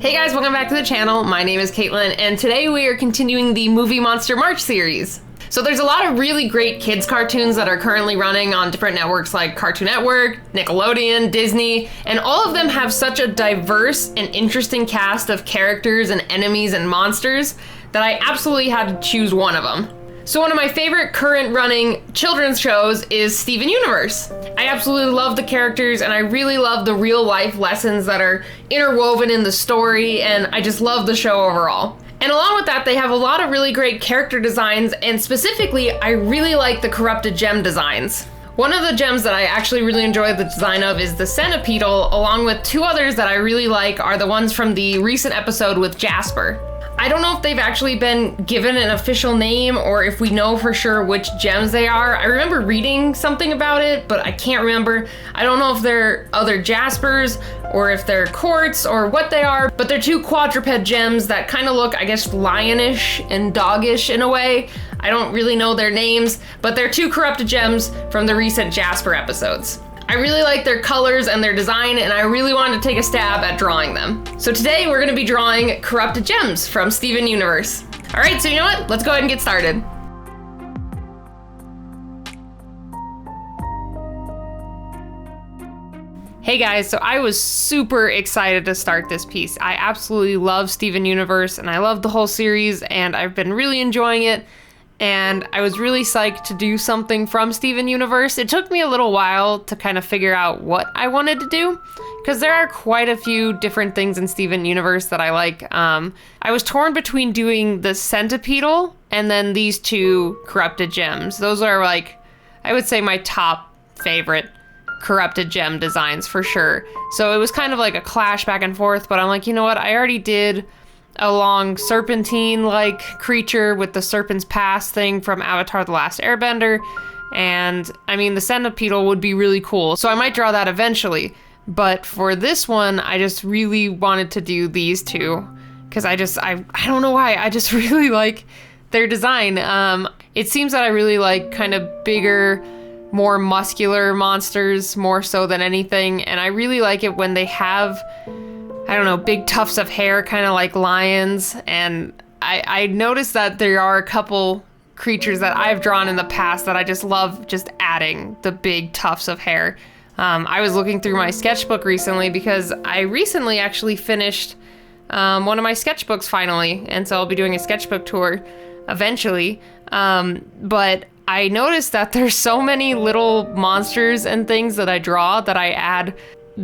Hey guys, welcome back to the channel. My name is Katelyn, and today we are continuing the Movie Monster March series. So there's a lot of really great kids cartoons that are currently running on different networks like Cartoon Network, Nickelodeon, Disney, and all of them have such a diverse and interesting cast of characters and enemies and monsters that I absolutely had to choose one of them. So one of my favorite current running children's shows is Steven Universe. I absolutely love the characters and I really love the real life lessons that are interwoven in the story, and I just love the show overall. And along with that, they have a lot of really great character designs, and specifically, I really like the corrupted gem designs. One of the gems that I actually really enjoy the design of is the Centipedal, along with two others that I really like are the ones from the recent episode with Jasper. I don't know if they've actually been given an official name or if we know for sure which gems they are. I remember reading something about it, but I can't remember. I don't know if they're other Jaspers or if they're quartz or what they are, but they're two quadruped gems that kind of look, I guess, lionish and doggish in a way. I don't really know their names, but they're two corrupted gems from the recent Jasper episodes. I really like their colors and their design, and I really wanted to take a stab at drawing them. So today we're gonna be drawing corrupted gems from Steven Universe. All right, so you know what? Let's go ahead and get started. Hey guys, so I was super excited to start this piece. I absolutely love Steven Universe, and I love the whole series, and I've been really enjoying it. And I was really psyched to do something from Steven Universe. It took me a little while to kind of figure out what I wanted to do, because there are quite a few different things in Steven Universe that I like. I was torn between doing the Centipedal and then these two corrupted gems. Those are like, I would say my top favorite corrupted gem designs for sure. So it was kind of like a clash back and forth, but I'm like, you know what? I already did a long serpentine-like creature with the Serpent's Pass thing from Avatar: The Last Airbender, and I mean, the Centipedal would be really cool, so I might draw that eventually. But for this one, I just really wanted to do these two, because I don't know why, I just really like their design. It seems that I really like kind of bigger, more muscular monsters, more so than anything, and I really like it when they have, I don't know, big tufts of hair, kind of like lions. And I noticed that there are a couple creatures that I've drawn in the past that I just love just adding the big tufts of hair. I was looking through my sketchbook recently because I recently actually finished one of my sketchbooks finally. And so I'll be doing a sketchbook tour eventually. But I noticed that there's so many little monsters and things that I draw that I add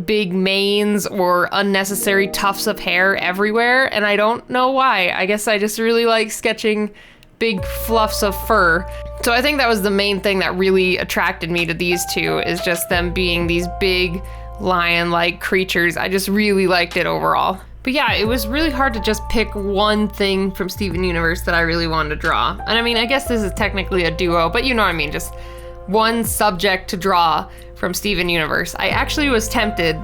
big manes or unnecessary tufts of hair everywhere, and I don't know why. I guess I just really like sketching big fluffs of fur. So I think that was the main thing that really attracted me to these two, is just them being these big lion-like creatures. I just really liked it overall. But yeah, it was really hard to just pick one thing from Steven Universe that I really wanted to draw. And I mean, I guess this is technically a duo, but you know what I mean, just one subject to draw from Steven Universe. I actually was tempted,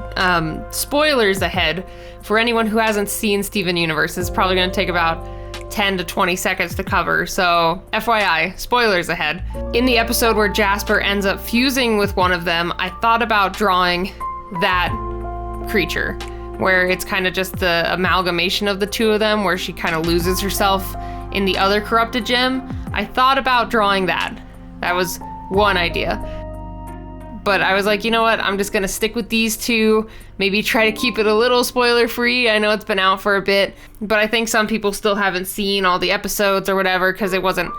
spoilers ahead, for anyone who hasn't seen Steven Universe, it's probably gonna take about 10 to 20 seconds to cover, so FYI, spoilers ahead. In the episode where Jasper ends up fusing with one of them, I thought about drawing that creature, where it's kind of just the amalgamation of the two of them, where she kind of loses herself in the other corrupted gem. I thought about drawing that. That was one idea. But I was like, you know what? I'm just gonna stick with these two. Maybe try to keep it a little spoiler free. I know it's been out for a bit, but I think some people still haven't seen all the episodes or whatever because it wasn't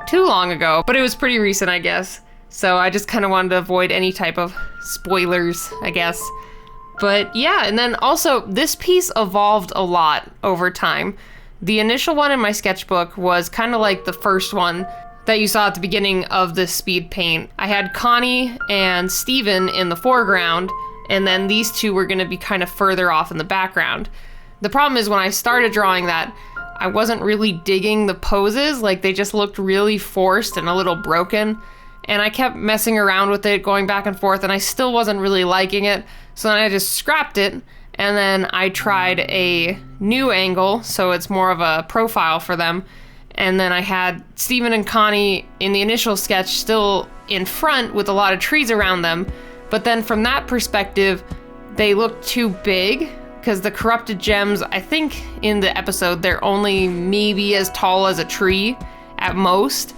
too long ago, but it was pretty recent, I guess. So I just kind of wanted to avoid any type of spoilers, I guess. But yeah, and then also this piece evolved a lot over time. The initial one in my sketchbook was kind of like the first one that you saw at the beginning of the speed paint. I had Connie and Steven in the foreground, and then these two were gonna be kind of further off in the background. The problem is when I started drawing that, I wasn't really digging the poses, like they just looked really forced and a little broken. And I kept messing around with it, going back and forth, and I still wasn't really liking it. So then I just scrapped it, and then I tried a new angle, so it's more of a profile for them. And then I had Steven and Connie in the initial sketch still in front with a lot of trees around them. But then from that perspective, they looked too big. because the corrupted gems, I think in the episode, they're only maybe as tall as a tree at most.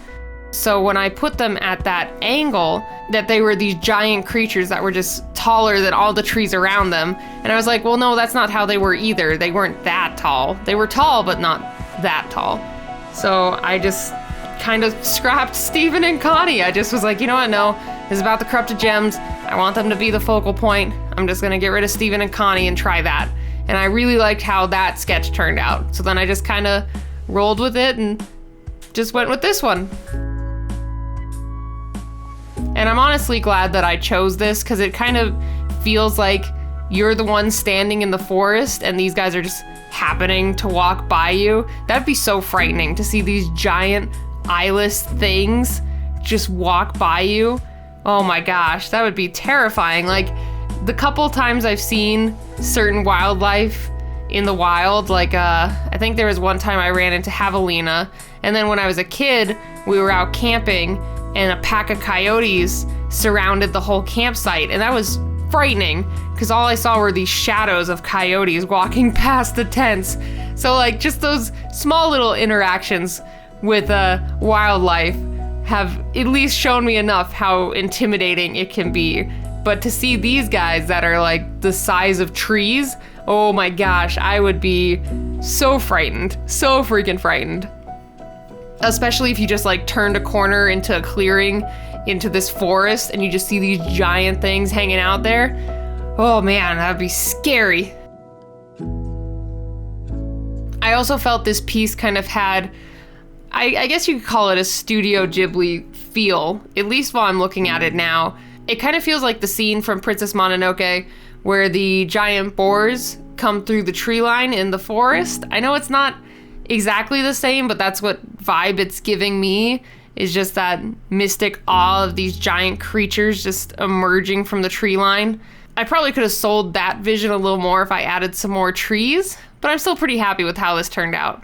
So when I put them at that angle, that they were these giant creatures that were just taller than all the trees around them. And I was like, well, no, that's not how they were either. They weren't that tall. They were tall, but not that tall. So I just kind of scrapped Steven and Connie. I just was like, you know what, no, this is about the corrupted gems. I want them to be the focal point. I'm just gonna get rid of Steven and Connie and try that. And I really liked how that sketch turned out. So then I just kind of rolled with it and just went with this one. And I'm honestly glad that I chose this, because it kind of feels like you're the one standing in the forest and these guys are just happening to walk by you. That'd be so frightening to see these giant eyeless things just walk by you. Oh my gosh, that would be terrifying. Like, the couple times I've seen certain wildlife in the wild, like I think there was one time I ran into javelina, and then when I was a kid, we were out camping and a pack of coyotes surrounded the whole campsite, and that was frightening because all I saw were these shadows of coyotes walking past the tents. So like, just those small little interactions with wildlife have at least shown me enough how intimidating it can be. But to see these guys that are like the size of trees, oh my gosh, I would be so frightened, so freaking frightened. Especially if you just like turned a corner into a clearing into this forest and you just see these giant things hanging out there. Oh man, that'd be scary. I also felt this piece kind of had, I guess you could call it a Studio Ghibli feel, at least while I'm looking at it now. It kind of feels like the scene from Princess Mononoke where the giant boars come through the tree line in the forest. I know it's not exactly the same, but that's what vibe it's giving me, is just that mystic awe of these giant creatures just emerging from the tree line. I probably could have sold that vision a little more if I added some more trees, but I'm still pretty happy with how this turned out.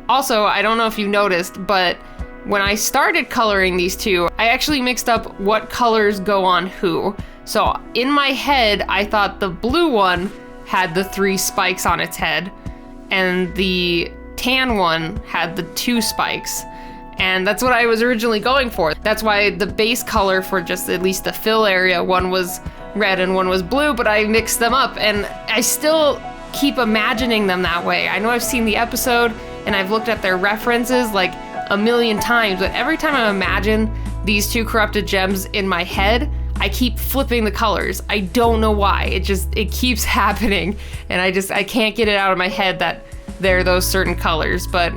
Also, I don't know if you noticed, but when I started coloring these two, I actually mixed up what colors go on who. So in my head, I thought the blue one had the 3 spikes on its head, and the tan one had the 2 spikes. And that's what I was originally going for. That's why the base color for just at least the fill area, one was red and one was blue, but I mixed them up, and I still keep imagining them that way. I know I've seen the episode and I've looked at their references like a million times, but every time I imagine these 2 corrupted gems in my head, I keep flipping the colors. I don't know why. It keeps happening, and I can't get it out of my head that they're those certain colors. But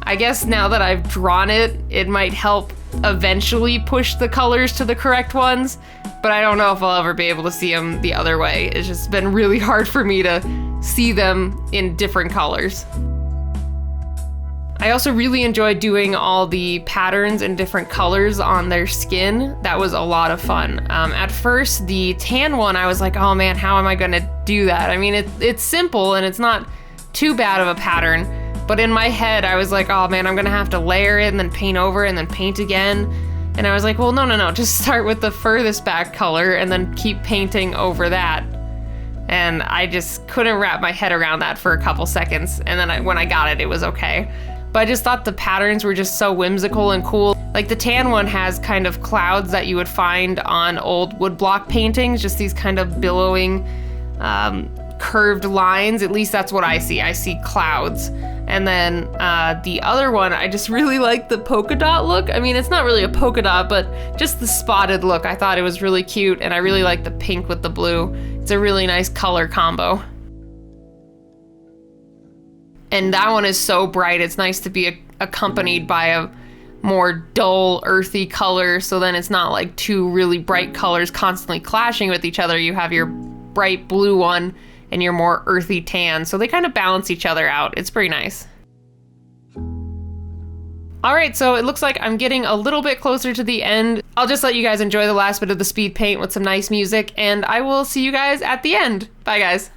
I guess now that I've drawn it, it might help eventually push the colors to the correct ones, but I don't know if I'll ever be able to see them the other way. It's just been really hard for me to see them in different colors. I also really enjoyed doing all the patterns in different colors on their skin. That was a lot of fun. At first, the tan one, I was like, oh man, how am I gonna do that? I mean, it's simple and it's not too bad of a pattern, but in my head, I was like, oh man, I'm gonna have to layer it and then paint over it and then paint again. And I was like, well, no, just start with the furthest back color and then keep painting over that. And I just couldn't wrap my head around that for a couple seconds. And then when I got it, it was okay. But I just thought the patterns were just so whimsical and cool. Like the tan one has kind of clouds that you would find on old woodblock paintings, just these kind of billowing, curved lines. At least that's what I see. I see clouds. And then the other one, I just really like the polka dot look. I mean, it's not really a polka dot, but just the spotted look. I thought it was really cute, and I really like the pink with the blue. It's a really nice color combo. And that one is so bright, it's nice to be accompanied by a more dull, earthy color, so then it's not like 2 really bright colors constantly clashing with each other. You have your bright blue one and your more earthy tan, so they kind of balance each other out. It's pretty nice. All right, so it looks like I'm getting a little bit closer to the end. I'll just let you guys enjoy the last bit of the speed paint with some nice music, and I will see you guys at the end. Bye, guys.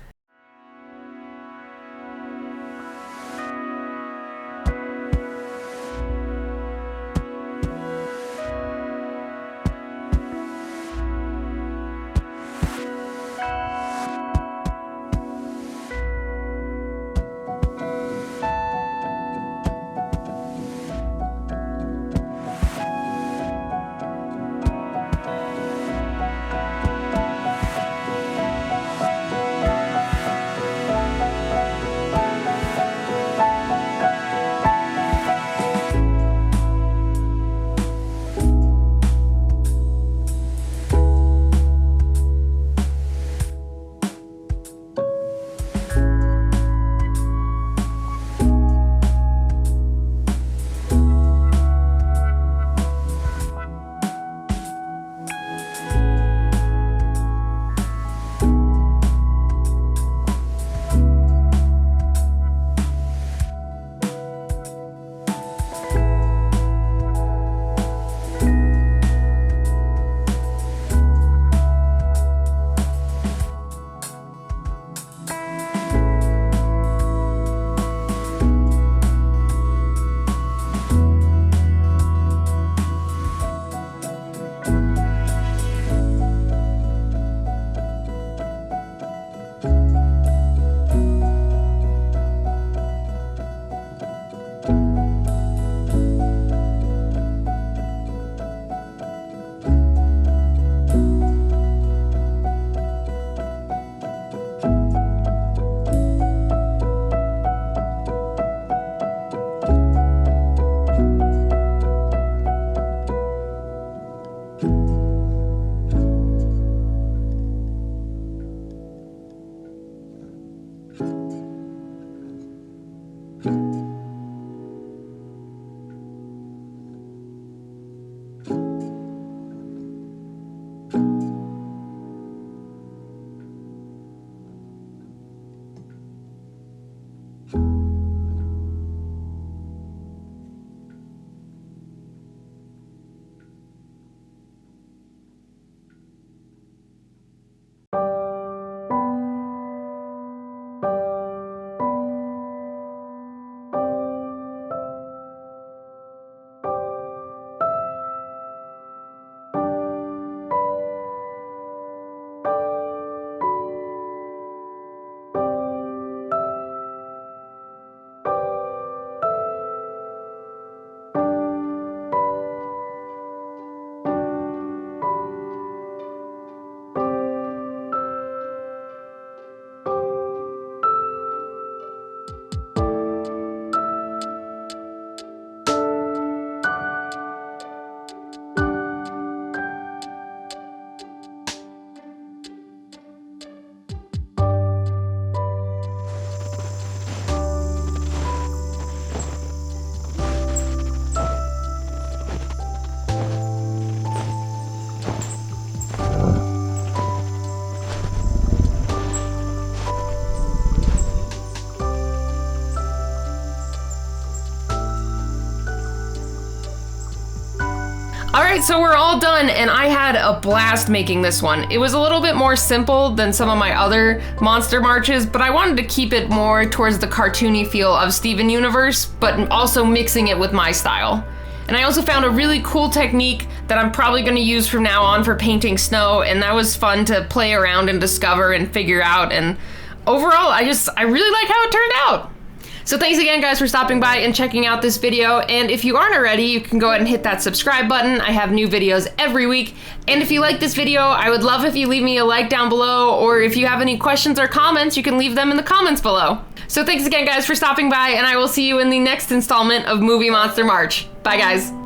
Alright, so we're all done, and I had a blast making this one. It was a little bit more simple than some of my other monster marches, but I wanted to keep it more towards the cartoony feel of Steven Universe, but also mixing it with my style. And I also found a really cool technique that I'm probably going to use from now on for painting snow, and that was fun to play around and discover and figure out, and overall, I really like how it turned out. So thanks again, guys, for stopping by and checking out this video, and if you aren't already, you can go ahead and hit that subscribe button. I have new videos every week, and if you like this video, I would love if you leave me a like down below, or if you have any questions or comments, you can leave them in the comments below. So thanks again, guys, for stopping by, and I will see you in the next installment of Movie Monster March. Bye, guys.